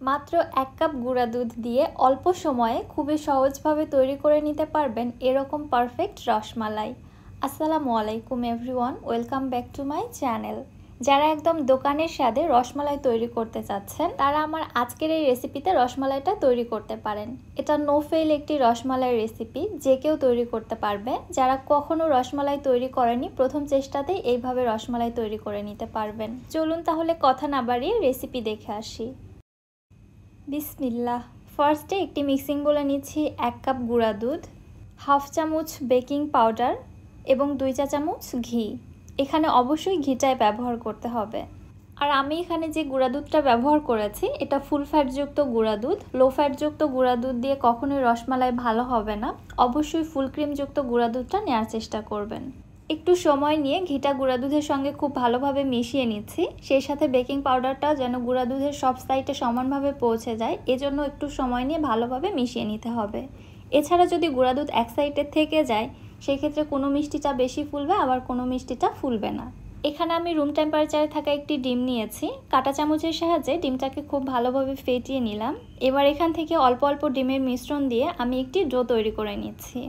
মাত্র 1 কাপ গুঁড়া দুধ দিয়ে অল্প সময়ে খুবই সহজভাবে তৈরি করে নিতে পারবেন এরকম পারফেক্ট রসমালাই। আসসালামু আলাইকুম everyone, welcome back to my channel. যারা একদম দোকানের স্বাদে রসমালাই তৈরি করতে চাচ্ছেন তারা আমার আজকের এই রেসিপিতে রসমালাইটা তৈরি করতে পারেন। এটা নো ফেল একটি রসমালাই রেসিপি, যে কেউ তৈরি করতে পারবে। যারা কখনো রসমালাই তৈরি করেনি প্রথম চেষ্টাতেই এইভাবে রসমালাই তৈরি করে নিতে পারবেন। চলুন তাহলে কথা না বাড়িয়ে রেসিপি দেখে আসি। বিসমিল্লাহ। ফার্স্টে একটি মিক্সিং বলে নিচ্ছি 1 কাপ গুঁড়া দুধ, হাফ চামচ বেকিং পাউডার এবং 2 চা চামচ ঘি। এখানে অবশ্যই ঘিটাই ব্যবহার করতে হবে। আর আমি এখানে যে গুঁড়া দুধটা ব্যবহার করেছি এটা ফুল ফ্যাটযুক্ত গুঁড়া দুধ। লো ফ্যাটযুক্ত গুঁড়া দুধ দিয়ে কখনোই রসমালাই ভালো হবে না। অবশ্যই ফুল ক্রিমযুক্ত গুঁড়া দুধটা নেওয়ার চেষ্টা করবেন। একটু সময় নিয়ে ঘিটা গুঁড়া দুধের সঙ্গে খুব ভালোভাবে মিশিয়ে নিচ্ছি। সেই সাথে বেকিং পাউডারটা যেন গুঁড়া দুধের সব সাইডে সমানভাবে পৌঁছে যায়, এজন্য একটু সময় নিয়ে ভালোভাবে মিশিয়ে নিতে হবে। এছাড়া যদি গুঁড়া দুধ এক সাইডে থেকে যায় সেই ক্ষেত্রে কোনো মিষ্টিটা বেশি ফুলবে, আবার কোনো মিষ্টিটা ফুলবে না। এখানে আমি রুম টেম্পারেচারে থাকা একটি ডিম নিয়েছি। কাঁটা চামচের সাহায্যে ডিমটাকে খুব ভালোভাবে ফেটিয়ে নিলাম। এবার এখান থেকে অল্প অল্প ডিমের মিশ্রণ দিয়ে আমি একটি ডো তৈরি করে নিচ্ছি।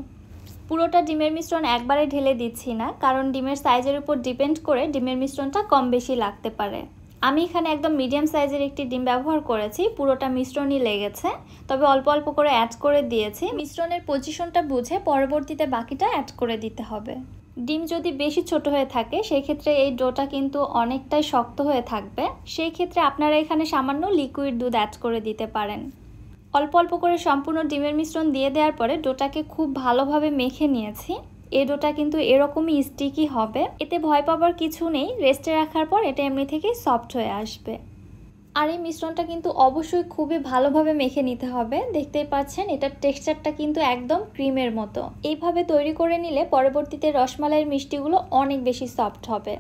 পুরোটা ডিমের মিশ্রণ একবারে ঢেলে দিচ্ছি না, কারণ ডিমের সাইজের উপর ডিপেন্ড করে ডিমের মিশ্রণটা কম বেশি লাগতে পারে। আমি এখানে একদম মিডিয়াম সাইজের একটি ডিম ব্যবহার করেছি, পুরোটা মিশ্রণই লেগেছে, তবে অল্প অল্প করে অ্যাড করে দিয়েছি। মিশ্রণের পজিশনটা বুঝে পরবর্তীতে বাকিটা অ্যাড করে দিতে হবে। ডিম যদি বেশি ছোট হয়ে থাকে সেই ক্ষেত্রে এই ডোটা কিন্তু অনেকটাই শক্ত হয়ে থাকবে। সেই ক্ষেত্রে আপনারা এখানে সামান্য লিকুইড দুধ অ্যাড করে দিতে পারেন। অল্প অল্প করে সম্পূর্ণ ডিমের মিশ্রণ দিয়ে দেওয়ার পরে ডোটাকে খুব ভালোভাবে মেখে নিয়েছি। এই ডোটা কিন্তু এরকমই স্টিকি হবে, এতে ভয় পাবার কিছু নেই। রেস্টে রাখার পর এটা এমনি থেকেই সফট হয়ে আসবে। আর এই মিশ্রণটা কিন্তু অবশ্যই খুবই ভালোভাবে মেখে নিতে হবে। দেখতেই পাচ্ছেন এটার টেক্সচারটা কিন্তু একদম ক্রিমের মতো। এইভাবে তৈরি করে নিলে পরবর্তীতে রসমালাইয়ের মিষ্টিগুলো অনেক বেশি সফট হবে।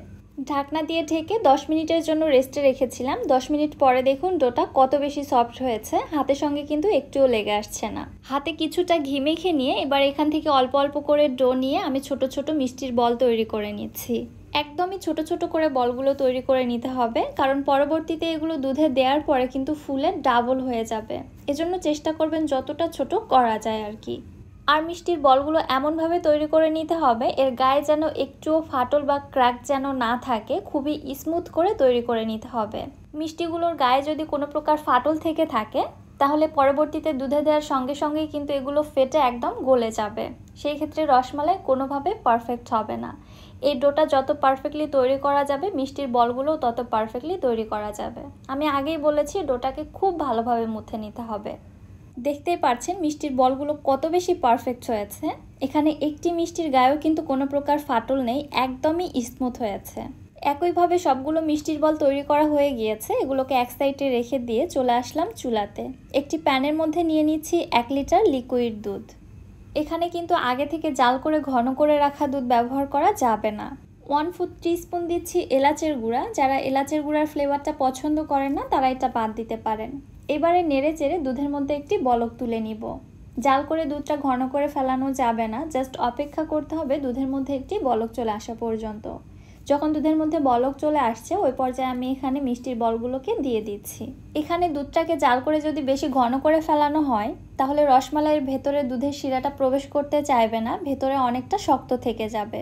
ঢাকনা দিয়ে ঢেকে 10 মিনিটের জন্য রেস্টে রেখেছিলাম। 10 মিনিট পরে দেখুন ডোটা কত বেশি সফট হয়েছে, হাতের সঙ্গে কিন্তু একটুও লেগে আসছে না। হাতে কিছুটা ঘি মেখে নিয়ে এবার এখান থেকে অল্প অল্প করে ডো নিয়ে আমি ছোট ছোট মিষ্টির বল তৈরি করে নিচ্ছি। একদমই ছোট ছোট করে বলগুলো তৈরি করে নিতে হবে, কারণ পরবর্তীতে এগুলো দুধে দেওয়ার পরে কিন্তু ফুলে ডাবল হয়ে যাবে। এজন্য চেষ্টা করবেন যতটা ছোট করা যায় আর কি। আর মিষ্টির বলগুলো এমনভাবে তৈরি করে নিতে হবে এর গায়ে যেন একটুও ফাটল বা ক্র্যাক যেন না থাকে, খুবই স্মুথ করে তৈরি করে নিতে হবে। মিষ্টিগুলোর গায়ে যদি কোনো প্রকার ফাটল থেকে থাকে তাহলে পরবর্তীতে দুধে দেওয়ার সঙ্গে সঙ্গেই কিন্তু এগুলো ফেটে একদম গলে যাবে। সেই ক্ষেত্রে রসমালাই কোনোভাবে পারফেক্ট হবে না। এই ডোটা যত পারফেক্টলি তৈরি করা যাবে মিষ্টির বলগুলোও তত পারফেক্টলি তৈরি করা যাবে। আমি আগেই বলেছি ডোটাকে খুব ভালোভাবে মুথে নিতে হবে। দেখতেই পাচ্ছেন মিষ্টির বলগুলো কত বেশি পারফেক্ট হয়েছে। এখানে একটি মিষ্টির গায়েও কিন্তু কোনো প্রকার ফাটল নেই, একদমই স্মুথ হয়েছে। একইভাবে সবগুলো মিষ্টির বল তৈরি করা হয়ে গিয়েছে। এগুলোকে এক সাইডে রেখে দিয়ে চলে আসলাম চুলাতে। একটি প্যানের মধ্যে নিয়ে নিচ্ছি 1 লিটার লিকুইড দুধ। এখানে কিন্তু আগে থেকে জাল করে ঘন করে রাখা দুধ ব্যবহার করা যাবে না। 1/4 টিস্পুন দিচ্ছি এলাচের গুঁড়া। যারা এলাচের গুঁড়ার ফ্লেভারটা পছন্দ করেন না তারা এটা বাদ দিতে পারেন। এবারে নেড়ে চেড়ে দুধের মধ্যে একটি বলক তুলে নিব। জাল করে দুধটা ঘন করে ফেলানো যাবে না, জাস্ট অপেক্ষা করতে হবে দুধের মধ্যে একটি বলক চলে আসা পর্যন্ত। যখন দুধের মধ্যে বলক চলে আসছে ওই পর্যায়ে আমি এখানে মিষ্টির বলগুলোকে দিয়ে দিচ্ছি। এখানে দুধটাকে জাল করে যদি বেশি ঘন করে ফেলানো হয় তাহলে রসমালাইয়ের ভেতরে দুধের শিরাটা প্রবেশ করতে চাইবে না, ভেতরে অনেকটা শক্ত থেকে যাবে।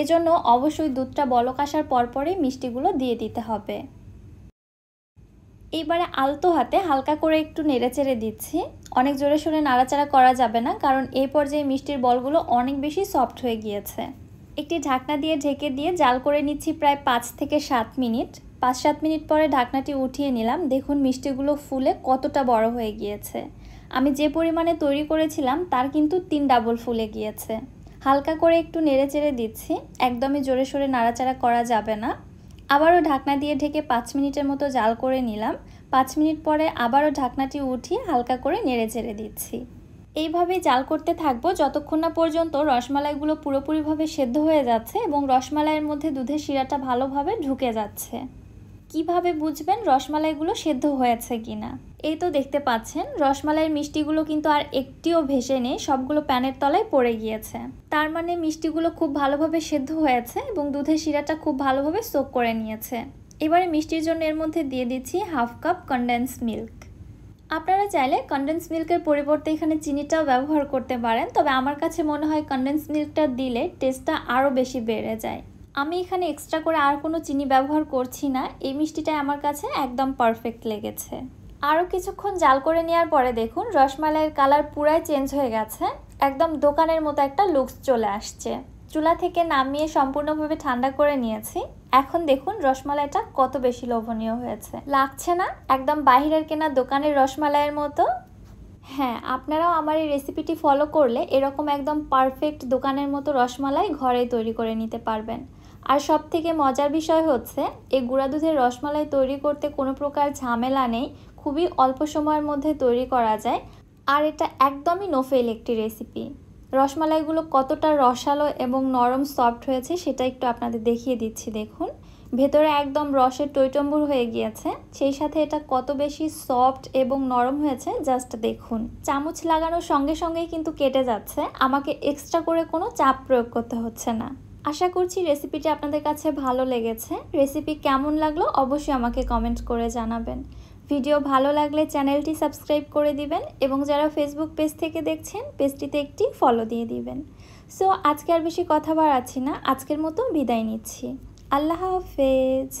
এজন্য অবশ্যই দুধটা বলক আসার পরপরই মিষ্টিগুলো দিয়ে দিতে হবে। এইবারে আলতো হাতে হালকা করে একটু নেড়েচেড়ে দিচ্ছি। অনেক জোরে সোরে নাড়াচাড়া করা যাবে না, কারণ এই পর্যায়ে মিষ্টির বলগুলো অনেক বেশি সফট হয়ে গিয়েছে। একটি ঢাকনা দিয়ে ঢেকে দিয়ে জাল করে নিচ্ছি প্রায় 5 থেকে 7 মিনিট। 5-7 মিনিট পরে ঢাকনাটি উঠিয়ে নিলাম। দেখুন মিষ্টিগুলো ফুলে কতটা বড় হয়ে গিয়েছে। আমি যে পরিমাণে তৈরি করেছিলাম তার কিন্তু 3 ডাবল ফুলে গিয়েছে। হালকা করে একটু নেড়েচেড়ে দিচ্ছি, একদমই জোরে সোরে নাড়াচাড়া করা যাবে না। আবারও ঢাকনা দিয়ে ঢেকে 5 মিনিটের মতো জাল করে নিলাম। 5 মিনিট পরে আবারও ঢাকনাটি উঠিয়ে হালকা করে নেড়েচেড়ে দিচ্ছি। এইভাবেই জাল করতে থাকবো যতক্ষণ না পর্যন্ত রসমালাইগুলো পুরোপুরিভাবে সেদ্ধ হয়ে যাচ্ছে এবং রসমালাইয়ের মধ্যে দুধের শিরাটা ভালোভাবে ঢুকে যাচ্ছে। কিভাবে বুঝবেন রসমালাইগুলো সেদ্ধ হয়েছে কিনা? এই তো দেখতে পাচ্ছেন রসমালাইয়ের মিষ্টিগুলো কিন্তু আর একটিও ভেসে নেই, সবগুলো প্যানের তলায় পড়ে গিয়েছে। তার মানে মিষ্টিগুলো খুব ভালোভাবে সেদ্ধ হয়েছে এবং দুধের শিরাটা খুব ভালোভাবে সোক করে নিয়েছে। এবারে মিষ্টির জন্য এর মধ্যে দিয়ে দিচ্ছি 1/2 কাপ কনডেন্স মিল্ক। আপনারা চাইলে কনডেন্স মিল্কের পরিবর্তে এখানে চিনিটাও ব্যবহার করতে পারেন, তবে আমার কাছে মনে হয় কনডেন্স মিল্কটা দিলে টেস্টটা আরও বেশি বেড়ে যায়। আমি এখানে এক্সট্রা করে আর কোনো চিনি ব্যবহার করছি না, এই মিষ্টিটাই আমার কাছে একদম পারফেক্ট লেগেছে। আরও কিছুক্ষণ জাল করে নেওয়ার পরে দেখুন রসমালাইয়ের কালার পুরাই চেঞ্জ হয়ে গেছে, একদম দোকানের মতো একটা লুকস চলে আসছে। চুলা থেকে নামিয়ে সম্পূর্ণভাবে ঠান্ডা করে নিয়েছি। এখন দেখুন রসমালাইটা কত বেশি লোভনীয় হয়েছে, লাগছে না একদম বাহিরের কেনা দোকানের রসমালাইয়ের মতো? হ্যাঁ, আপনারাও আমার এই রেসিপিটি ফলো করলে এরকম একদম পারফেক্ট দোকানের মতো রসমালাই ঘরেই তৈরি করে নিতে পারবেন। আর সব থেকে মজার বিষয় হচ্ছে এই গুঁড়া দুধের রসমালাই তৈরি করতে কোনো প্রকার ঝামেলা নেই, খুবই অল্প সময়ের মধ্যে তৈরি করা যায়। আর এটা একদমই নো ফেল একটি রেসিপি। রসমালাইগুলো কতটা রসালো এবং নরম সফট হয়েছে সেটা একটু আপনাদের দেখিয়ে দিচ্ছি। দেখুন ভেতরে একদম রসের টইটম্বুর হয়ে গিয়েছে, সেই সাথে এটা কত বেশি সফট এবং নরম হয়েছে জাস্ট দেখুন। চামচ লাগানোর সঙ্গে সঙ্গেই কিন্তু কেটে যাচ্ছে, আমাকে এক্সট্রা করে কোনো চাপ প্রয়োগ করতে হচ্ছে না। আশা করছি রেসিপিটি আপনাদের কাছে ভালো লেগেছে। রেসিপি কেমন লাগলো অবশ্যই আমাকে কমেন্ট করে জানাবেন। ভিডিও ভালো লাগলে চ্যানেলটি সাবস্ক্রাইব করে দিবেন এবং যারা ফেসবুক পেজ থেকে দেখছেন পেজটিতে একটি ফলো দিয়ে দিবেন। সো আজকে আর বেশি কথা বাড়াচ্ছি না, আজকের মতো বিদায় নিচ্ছি। আল্লাহ হাফেজ।